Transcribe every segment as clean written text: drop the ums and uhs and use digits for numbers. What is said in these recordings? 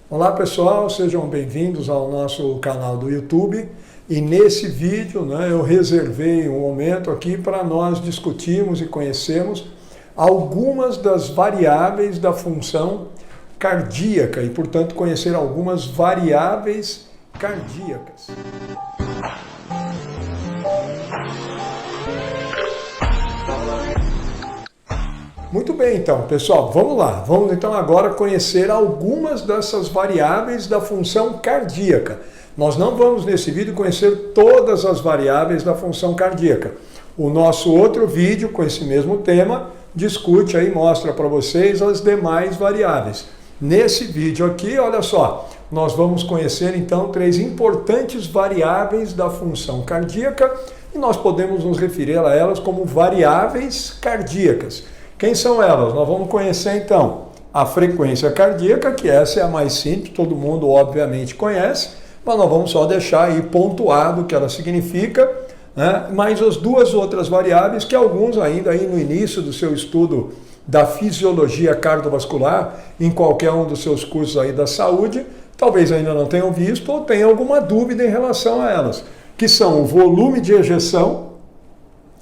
Olá pessoal, sejam bem-vindos ao nosso canal do YouTube. E nesse vídeo eu reservei um momento aqui para nós discutirmos e conhecermos algumas das variáveis da função cardíaca e, portanto, conhecer algumas variáveis cardíacas. Muito bem, então, pessoal, vamos lá. Vamos então agora conhecer algumas dessas variáveis da função cardíaca. Nós não vamos nesse vídeo conhecer todas as variáveis da função cardíaca. O nosso outro vídeo com esse mesmo tema discute aí, mostra para vocês as demais variáveis. Nesse vídeo aqui, olha só, nós vamos conhecer então três importantes variáveis da função cardíaca e nós podemos nos referir a elas como variáveis cardíacas. Quem são elas? Nós vamos conhecer então a frequência cardíaca, que essa é a mais simples, todo mundo obviamente conhece, mas nós vamos só deixar aí pontuado o que ela significa, né? Mas as duas outras variáveis que alguns ainda aí no início do seu estudo da fisiologia cardiovascular, em qualquer um dos seus cursos aí da saúde, talvez ainda não tenham visto ou tenham alguma dúvida em relação a elas, que são o volume de ejeção,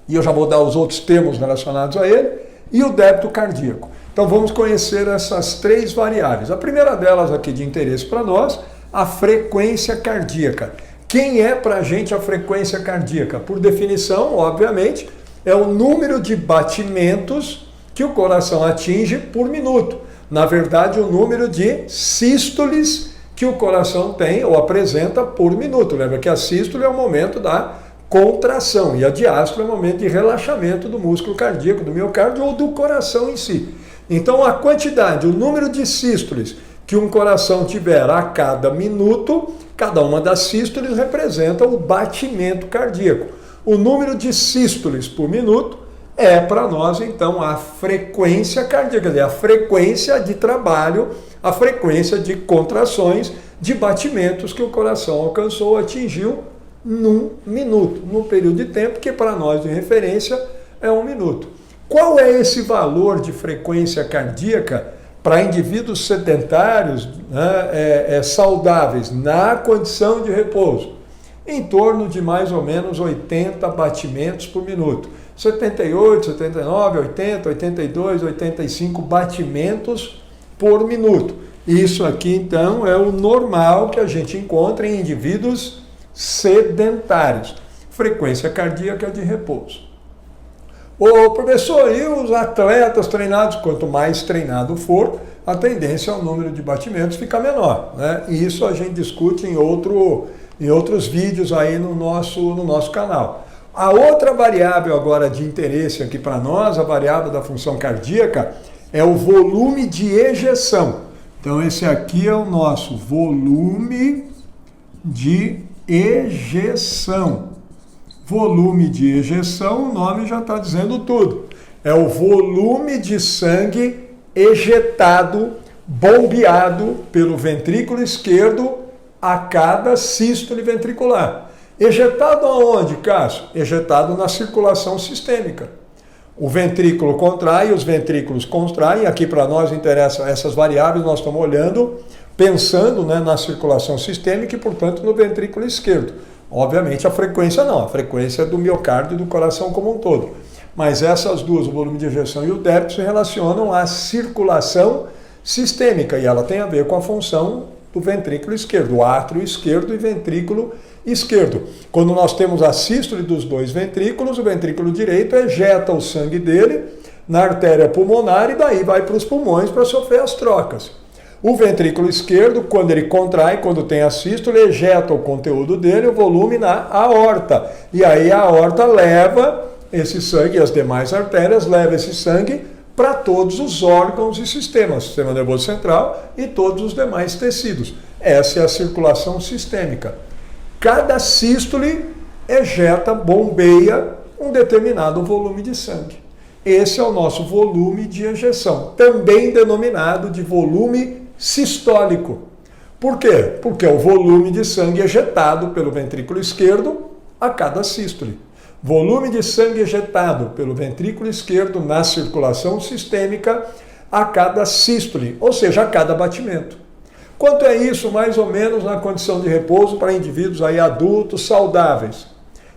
e eu já vou dar os outros termos relacionados a ele, e o débito cardíaco. Então vamos conhecer essas três variáveis. A primeira delas aqui de interesse para nós, a frequência cardíaca. Quem é para a gente a frequência cardíaca? Por definição, obviamente, é o número de batimentos que o coração atinge por minuto. Na verdade, o número de sístoles que o coração tem ou apresenta por minuto. Lembra que a sístole é o momento da contração e a diástole é o momento de relaxamento do músculo cardíaco, do miocárdio ou do coração em si. Então a quantidade, o número de sístoles que um coração tiver a cada minuto, cada uma das sístoles representa o batimento cardíaco. O número de sístoles por minuto é para nós então a frequência cardíaca, quer dizer, a frequência de trabalho, a frequência de contrações, de batimentos que o coração alcançou, atingiu num minuto, num período de tempo que para nós de referência é 1 minuto. Qual é esse valor de frequência cardíaca para indivíduos sedentários, saudáveis, na condição de repouso? Em torno de mais ou menos 80 batimentos por minuto. 78, 79, 80, 82, 85 batimentos por minuto. Isso aqui então é o normal que a gente encontra em indivíduos sedentários. Frequência cardíaca de repouso. Ô professor, e os atletas treinados? Quanto mais treinado for, a tendência ao número de batimentos fica menor, né? E isso a gente discute em outros vídeos aí no nosso canal. A outra variável agora de interesse aqui para nós, a variável da função cardíaca, é o volume de ejeção. Então esse aqui é o nosso volume de ejeção. Volume de ejeção, o nome já está dizendo tudo. É o volume de sangue ejetado, bombeado pelo ventrículo esquerdo a cada sístole ventricular. Ejetado aonde, Cássio? Ejetado na circulação sistêmica. O ventrículo contrai, os ventrículos contraem. Aqui para nós interessam essas variáveis, nós estamos olhando, pensando na circulação sistêmica e, portanto, no ventrículo esquerdo. Obviamente a frequência não, a frequência é do miocárdio e do coração como um todo. Mas essas duas, o volume de ejeção e o débito, se relacionam à circulação sistêmica e ela tem a ver com a função do ventrículo esquerdo, o átrio esquerdo e ventrículo esquerdo. Quando nós temos a sístole dos dois ventrículos, o ventrículo direito ejeta o sangue dele na artéria pulmonar e daí vai para os pulmões para sofrer as trocas. O ventrículo esquerdo, quando ele contrai, quando tem a sístole, ejeta o conteúdo dele, o volume na aorta. E aí a aorta leva esse sangue, e as demais artérias levam esse sangue para todos os órgãos e sistemas, sistema nervoso central e todos os demais tecidos. Essa é a circulação sistêmica. Cada sístole ejeta, bombeia um determinado volume de sangue. Esse é o nosso volume de ejeção, também denominado de volume sistólico. Por quê? Porque é o volume de sangue ejetado pelo ventrículo esquerdo a cada sístole. Volume de sangue ejetado pelo ventrículo esquerdo na circulação sistêmica a cada sístole, ou seja, a cada batimento. Quanto é isso, mais ou menos, na condição de repouso para indivíduos aí adultos saudáveis?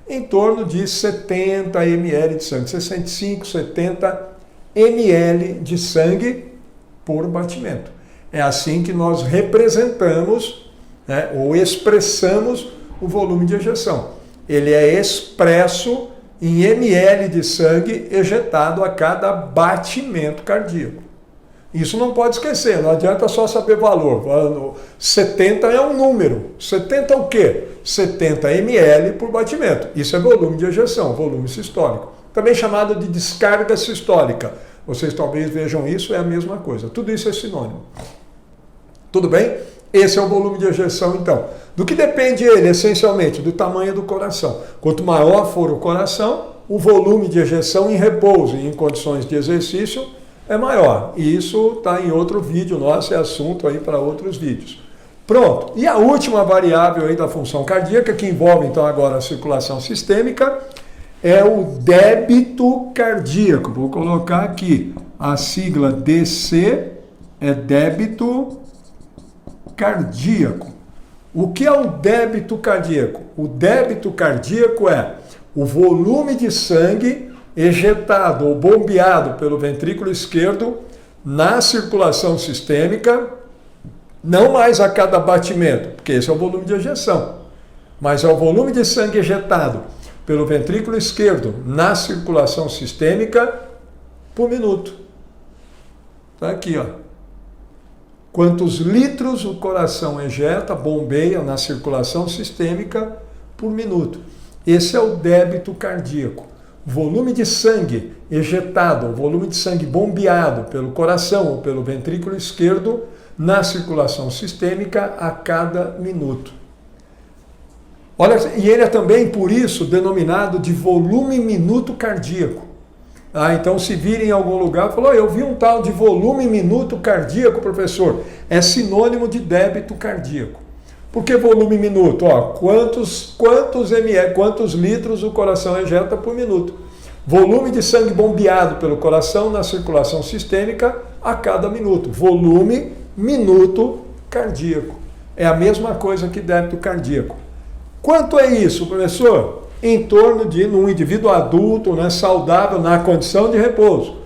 Em torno de 70 ml de sangue, 65, 70 ml de sangue por batimento. É assim que nós representamos, né, ou expressamos o volume de ejeção. Ele é expresso em ml de sangue ejetado a cada batimento cardíaco. Isso não pode esquecer, não adianta só saber valor. 70 é um número. 70 é o quê? 70 ml por batimento. Isso é volume de ejeção, volume sistólico. Também chamado de descarga sistólica. Vocês talvez vejam isso, é a mesma coisa. Tudo isso é sinônimo. Tudo bem? Esse é o volume de ejeção, então. Do que depende ele, essencialmente? Do tamanho do coração. Quanto maior for o coração, o volume de ejeção em repouso e em condições de exercício é maior. E isso está em outro vídeo nosso, é assunto aí para outros vídeos. Pronto. E a última variável aí da função cardíaca, que envolve então agora a circulação sistêmica, é o débito cardíaco. Vou colocar aqui a sigla DC, é débito cardíaco. O que é o débito cardíaco? O débito cardíaco é o volume de sangue ejetado ou bombeado pelo ventrículo esquerdo na circulação sistêmica, não mais a cada batimento, porque esse é o volume de ejeção, mas é o volume de sangue ejetado pelo ventrículo esquerdo na circulação sistêmica por minuto. Está aqui, ó. Quantos litros o coração ejeta, bombeia na circulação sistêmica por minuto. Esse é o débito cardíaco. Volume de sangue ejetado, o volume de sangue bombeado pelo coração ou pelo ventrículo esquerdo na circulação sistêmica a cada minuto. Olha, e ele é também, por isso, denominado de volume minuto cardíaco. Então, se vir em algum lugar, falou, eu vi um tal de volume minuto cardíaco, professor. É sinônimo de débito cardíaco. Por que volume minuto? Quantos litros o coração ejeta por minuto? Volume de sangue bombeado pelo coração na circulação sistêmica a cada minuto. Volume minuto cardíaco. É a mesma coisa que débito cardíaco. Quanto é isso, professor? Em torno de, num indivíduo adulto, né, saudável, na condição de repouso,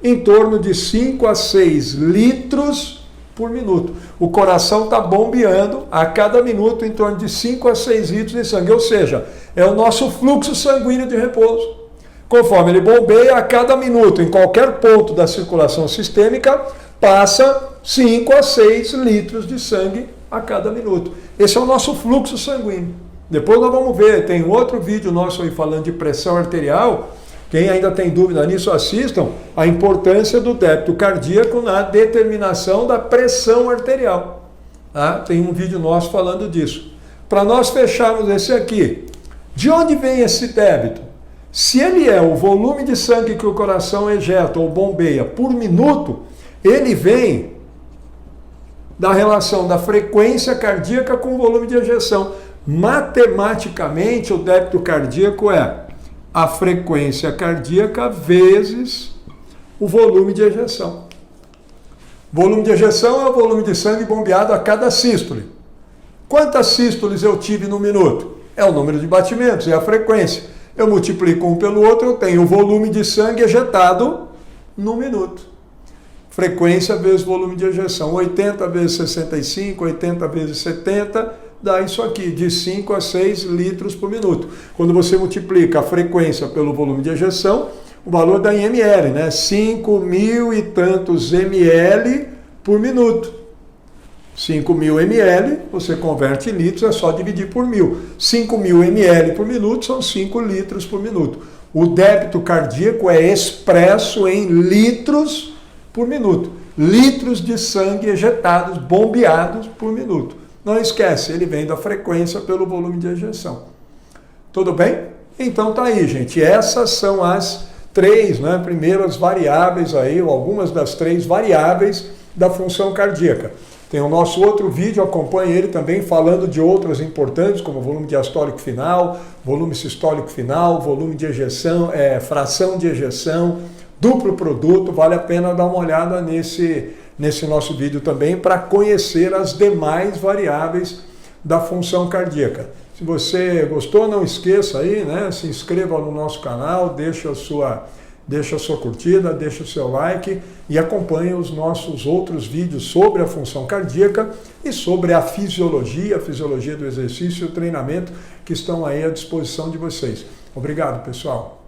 em torno de 5 a 6 litros por minuto. O coração está bombeando a cada minuto em torno de 5 a 6 litros de sangue, ou seja, é o nosso fluxo sanguíneo de repouso. Conforme ele bombeia, a cada minuto, em qualquer ponto da circulação sistêmica, passa 5 a 6 litros de sangue a cada minuto. Esse é o nosso fluxo sanguíneo. Depois nós vamos ver, tem outro vídeo nosso aí falando de pressão arterial. Quem ainda tem dúvida nisso, assistam a importância do débito cardíaco na determinação da pressão arterial. Tem um vídeo nosso falando disso. Para nós fecharmos esse aqui, de onde vem esse débito? Se ele é o volume de sangue que o coração ejeta ou bombeia por minuto, ele vem da relação da frequência cardíaca com o volume de ejeção. Matematicamente, o débito cardíaco é a frequência cardíaca vezes o volume de ejeção. Volume de ejeção é o volume de sangue bombeado a cada sístole. Quantas sístoles eu tive no minuto? É o número de batimentos, é a frequência. Eu multiplico um pelo outro, eu tenho o volume de sangue ejetado no minuto. Frequência vezes volume de ejeção. 80 vezes 65, 80 vezes 70... dá isso aqui, de 5 a 6 litros por minuto. Quando você multiplica a frequência pelo volume de ejeção, o valor dá em ml, né? 5.000 e tantos ml por minuto. 5.000 ml, você converte em litros, é só dividir por 1.000. 5.000 ml por minuto são 5 litros por minuto. O débito cardíaco é expresso em litros por minuto. Litros de sangue ejetados, bombeados por minuto. Não esquece, ele vem da frequência pelo volume de ejeção. Tudo bem? Então tá aí, gente. Essas são as 3, né, primeiras variáveis aí, ou algumas das 3 variáveis da função cardíaca. Tem o nosso outro vídeo, acompanhe ele também, falando de outras importantes, como volume diastólico final, volume sistólico final, volume de ejeção, fração de ejeção, duplo produto. Vale a pena dar uma olhada nesse nosso vídeo também para conhecer as demais variáveis da função cardíaca. Se você gostou, não esqueça aí, né? Se inscreva no nosso canal, deixa a sua curtida, deixa o seu like e acompanhe os nossos outros vídeos sobre a função cardíaca e sobre a fisiologia do exercício e o treinamento que estão aí à disposição de vocês. Obrigado, pessoal.